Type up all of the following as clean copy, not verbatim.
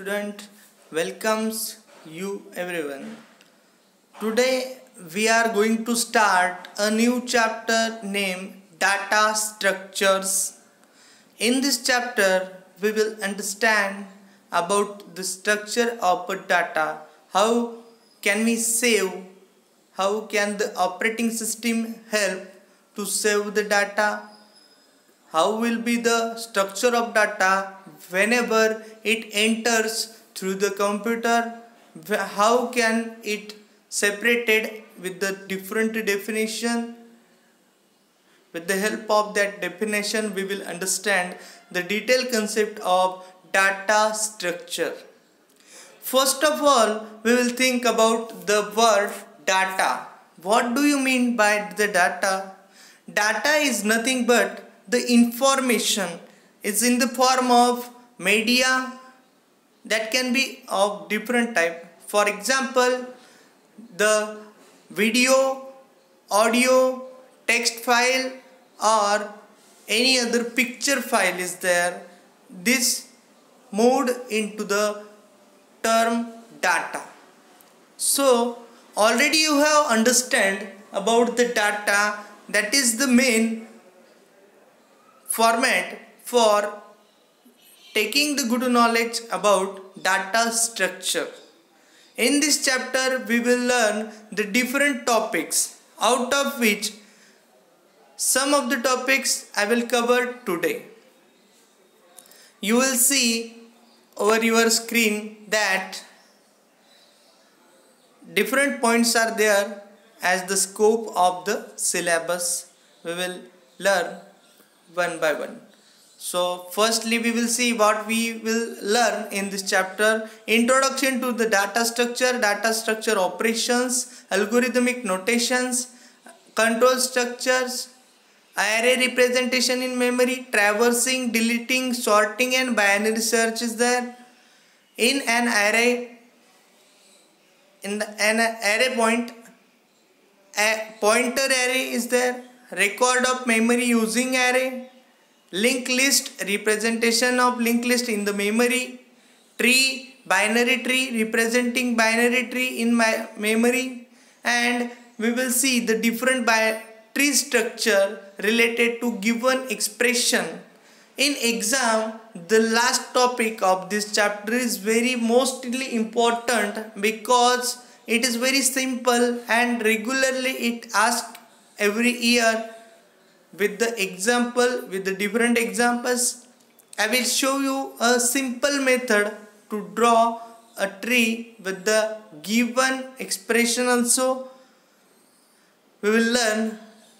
student, welcomes you everyone. Today we are going to start a new chapter named Data Structures. In this chapter we will understand about the structure of data. How can we save? How can the operating system help to save the data? How will be the structure of data whenever it enters through the computer? How can it separated with the different definition? With the help of that definition, we will understand the detailed concept of data structure. First of all, we will think about the word data. What do you mean by the data? Data is nothing but the information. Is in the form of media that can be of different type. For example, the video, audio, text file or any other picture file is there. This moved into the term data. So already you have understand about the data, that is the main format for taking the good knowledge about data structure. In this chapter we will learn the different topics, out of which some of the topics I will cover today. You will see over your screen that different points are there as the scope of the syllabus. We will learn one by one. So firstly we will see what we will learn in this chapter. Introduction to the data structure operations, algorithmic notations, control structures, array representation in memory, traversing, deleting, sorting and binary search is there. In an array, point, a pointer array is there, record of memory using array, linked list, representation of linked list in the memory, tree, binary tree, representing binary tree in my memory, and we will see the different tree structure related to given expression. In exam, the last topic of this chapter is very mostly important because it is very simple and regularly it asks every year with the example, with the different examples. I will show you a simple method to draw a tree with the given expression also. We will learn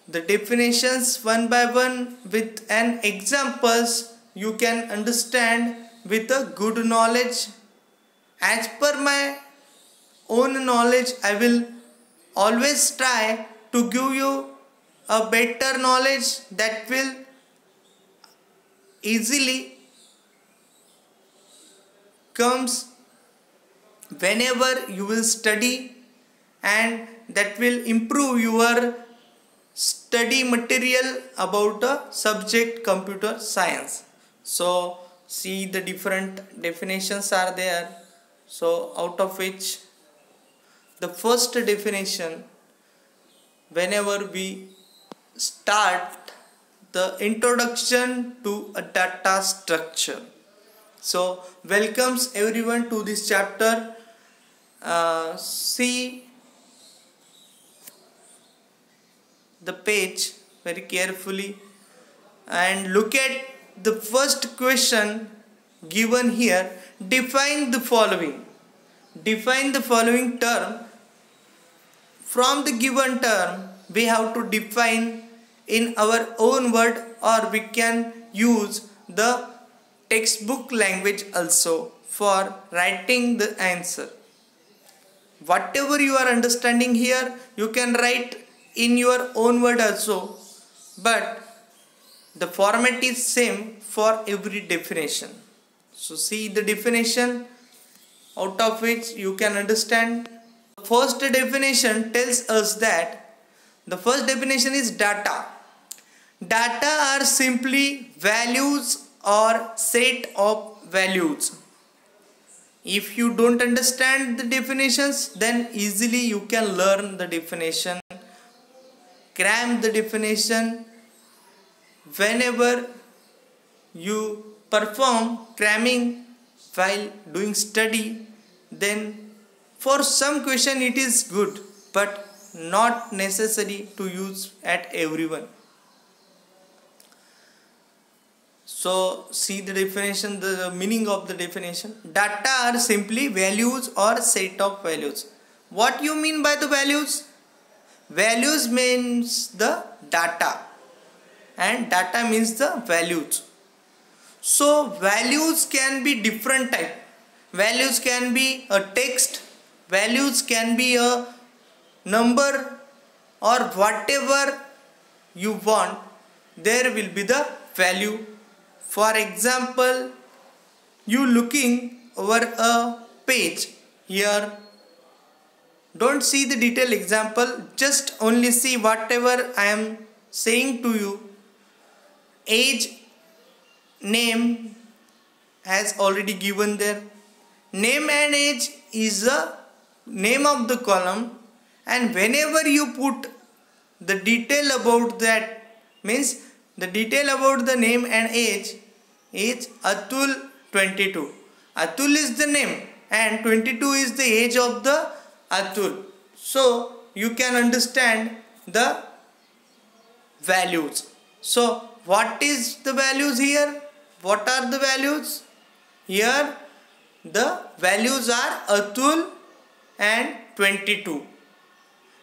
the definitions one by one with an examples you can understand with a good knowledge. As per my own knowledge, I will always try to give you a better knowledge that will easily comes whenever you will study, and that will improve your study material about a subject computer science. So see the different definitions are there. So out of which the first definition, whenever we start the introduction to a data structure. So welcomes everyone to this chapter. See the page very carefully and look at the first question given here. Define the following. Define the following term. From the given term we have to define in our own word, or we can use the textbook language also for writing the answer. Whatever you are understanding here, you can write in your own word also, but the format is same for every definition. So see the definition, out of which you can understand. First definition tells us that the first definition is data. Data are simply values or set of values. If you don't understand the definitions, then easily you can learn the definition, cram the definition. Whenever you perform cramming while doing study, then for some question it is good, but not necessary to use at everyone. So see the definition, the meaning of the definition. Data are simply values or set of values. What you mean by the values? Values means the data and data means the values. So values can be different type. Values can be a text, values can be a number, or whatever you want, there will be the value. For example, you looking over a page here, don't see the detailed example, just only see whatever I am saying to you. Age, name has already given there. Name and age is the name of the column, and whenever you put the detail about that, means the detail about the name and age is Atul 22. Atul is the name and 22 is the age of the Atul. So you can understand the values. So what is the values here? What are the values? Here the values are Atul and 22,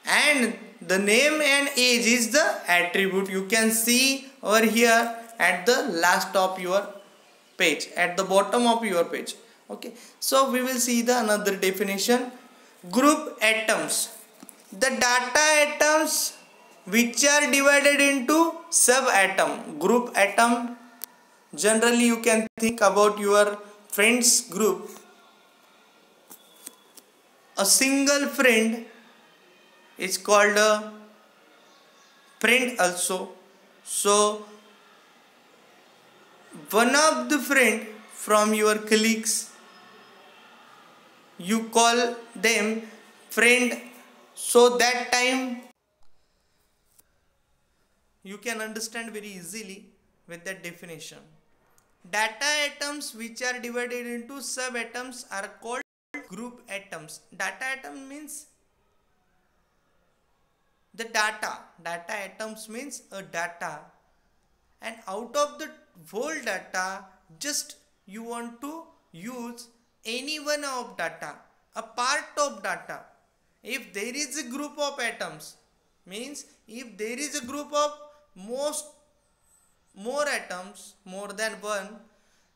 and the name and age is the attribute. You can see over here at the last of your page, at the bottom of your page. Okay, so we will see the another definition. Group atoms, the data atoms which are divided into subatom. Group atom, generally you can think about your friends group. A single friend is called a friend also. So one of the friend from your colleagues, you call them friend. So that time you can understand very easily with that definition. Data atoms which are divided into subatoms are called group atoms. Data atom means the data. Data atoms means a data, and out of the whole data, just you want to use any one of data, a part of data. If there is a group of atoms, means if there is a group of more atoms, more than one,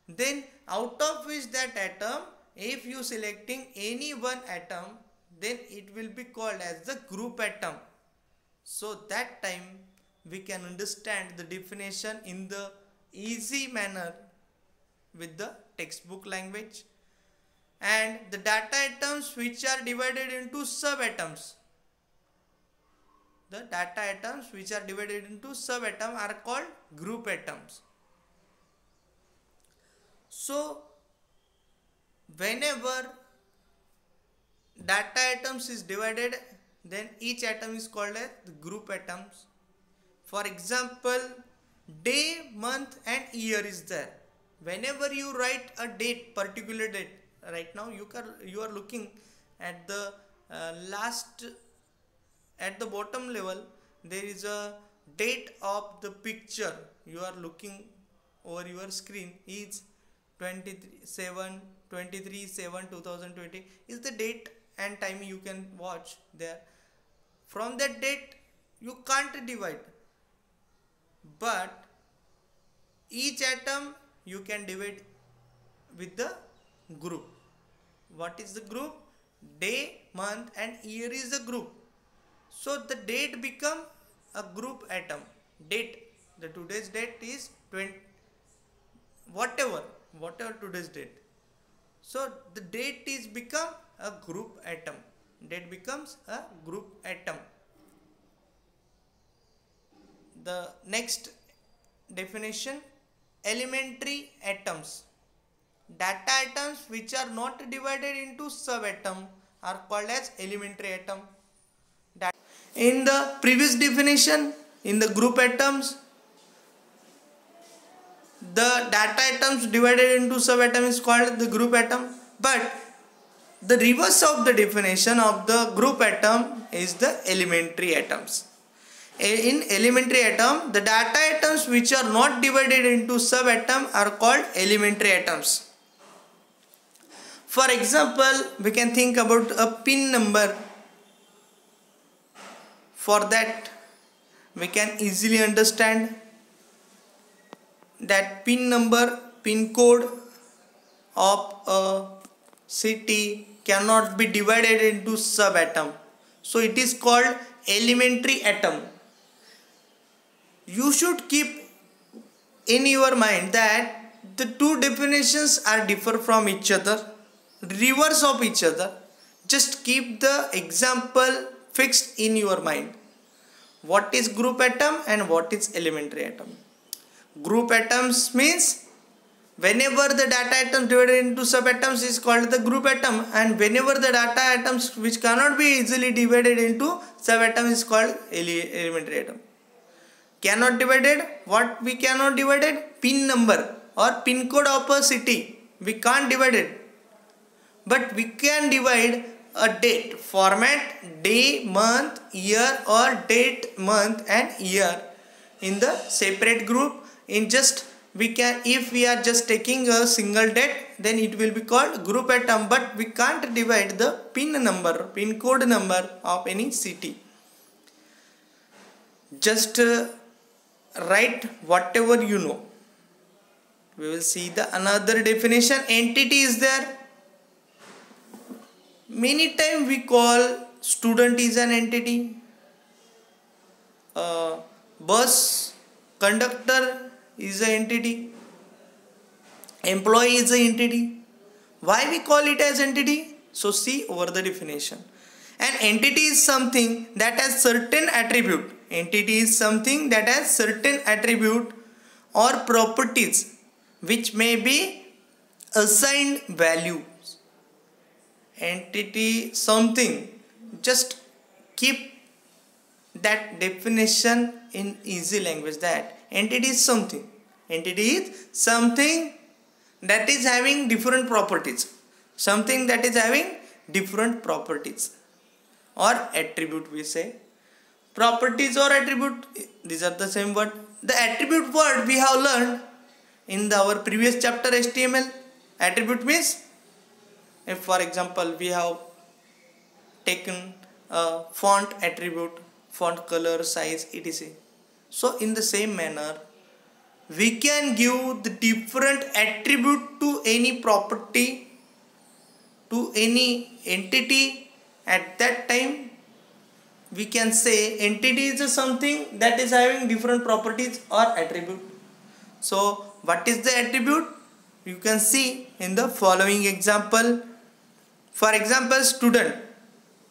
then out of which that atom, if you selecting any one atom, then it will be called as the group atom. So that time we can understand the definition in the easy manner with the textbook language. And the data atoms which are divided into subatoms, the data atoms which are divided into subatoms are called group atoms. So whenever data atoms is divided, then each atom is called as the group atoms. For example, day, month and year is there. Whenever you write a date, particular date, right now you are looking at the last, at the bottom level there is a date of the picture you are looking over your screen is 23/7/2020 is the date and time you can watch there. From that date you can't divide, but each atom you can divide with the group. What is the group? Day, month and year is the group. So the date become a group atom. Date, the today's date is 20, whatever today's date. So the date is become a group atom. Date becomes a group atom. The next definition, elementary atoms. Data atoms which are not divided into subatom are called as elementary atom. In the previous definition, in the group atoms, the data atoms divided into subatom is called the group atom, but the reverse of the definition of the group atom is the elementary atoms. In elementary atom, the data atoms which are not divided into subatom are called elementary atoms. For example, we can think about a pin number. For that, we can easily understand that pin number, pin code of a city cannot be divided into subatom. So it is called elementary atom. You should keep in your mind that the two definitions are differ from each other, reverse of each other. Just keep the example fixed in your mind. What is group atom and what is elementary atom? Group atoms means whenever the data atom divided into subatoms is called the group atom, and whenever the data atoms which cannot be easily divided into subatom is called elementary atom. Cannot divided, what we cannot divided? Pin number or pin code of a city. We can't divide it. But we can divide a date, format day, month, year, or date, month and year in the separate group. In just we can, if we are just taking a single date, then it will be called group atom, but we can't divide the pin number, pin code number of any city. Just write whatever you know. We will see the another definition. Entity is there. Many times we call student is an entity, bus conductor is an entity, employee is an entity. Why we call it as entity? So see over the definition. An entity is something that has certain attribute. Entity is something that has certain attribute or properties which may be assigned value. Entity something, just keep that definition in easy language, that entity is something. Entity is something that is having different properties. Something that is having different properties or attribute, we say. Properties or attribute, these are the same word. The attribute word we have learned in our previous chapter HTML. Attribute means, if for example we have taken a font attribute, font color, size, etc. So in the same manner, we can give the different attribute to any property, to any entity. At that time we can say entity is something that is having different properties or attribute. So what is the attribute? You can see in the following example. For example, student.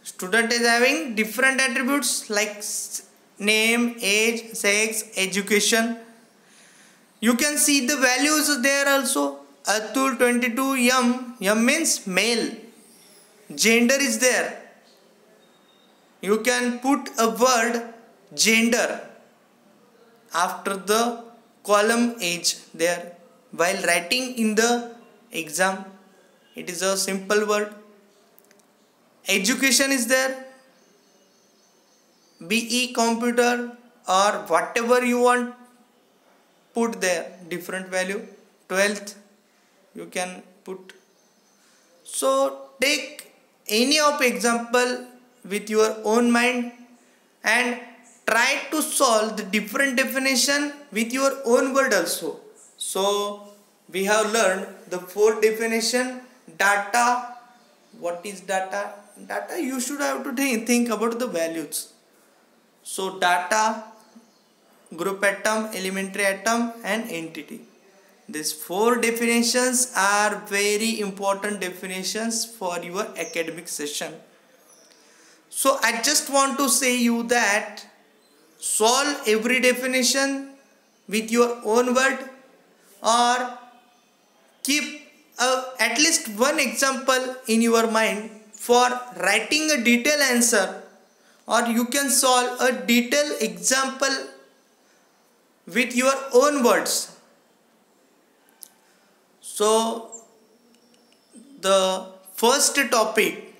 Student is having different attributes like name, age, sex, education. You can see the values there also. Atul 22 M means male. Gender is there. You can put a word gender after the column age there while writing in the exam. It is a simple word. Education is there. BE computer or whatever you want, put there different value. 12th you can put. So take any of example with your own mind and try to solve the different definition with your own word also. So we have learned the fourth definition. Data. What is data? Data, you should have to think about the values. So data, group atom, elementary atom and entity. These four definitions are very important definitions for your academic session. So I just want to say you that solve every definition with your own word or keep at least one example in your mind for writing a detailed answer, or you can solve a detailed example with your own words. So the first topic,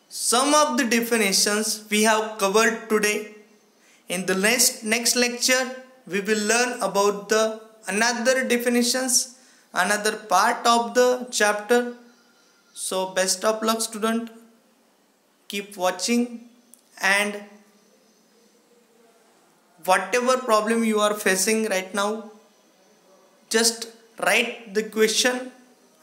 some of the definitions we have covered today. In the next lecture we will learn about the another definitions, another part of the chapter. So best of luck student, keep watching, and whatever problem you are facing right now, just write the question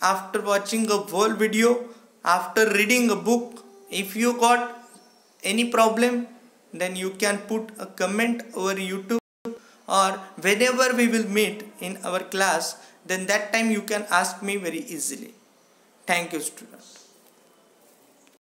after watching a whole video, after reading a book. If you got any problem, then you can put a comment over YouTube, or whenever we will meet in our class, then that time you can ask me very easily. Thank you student.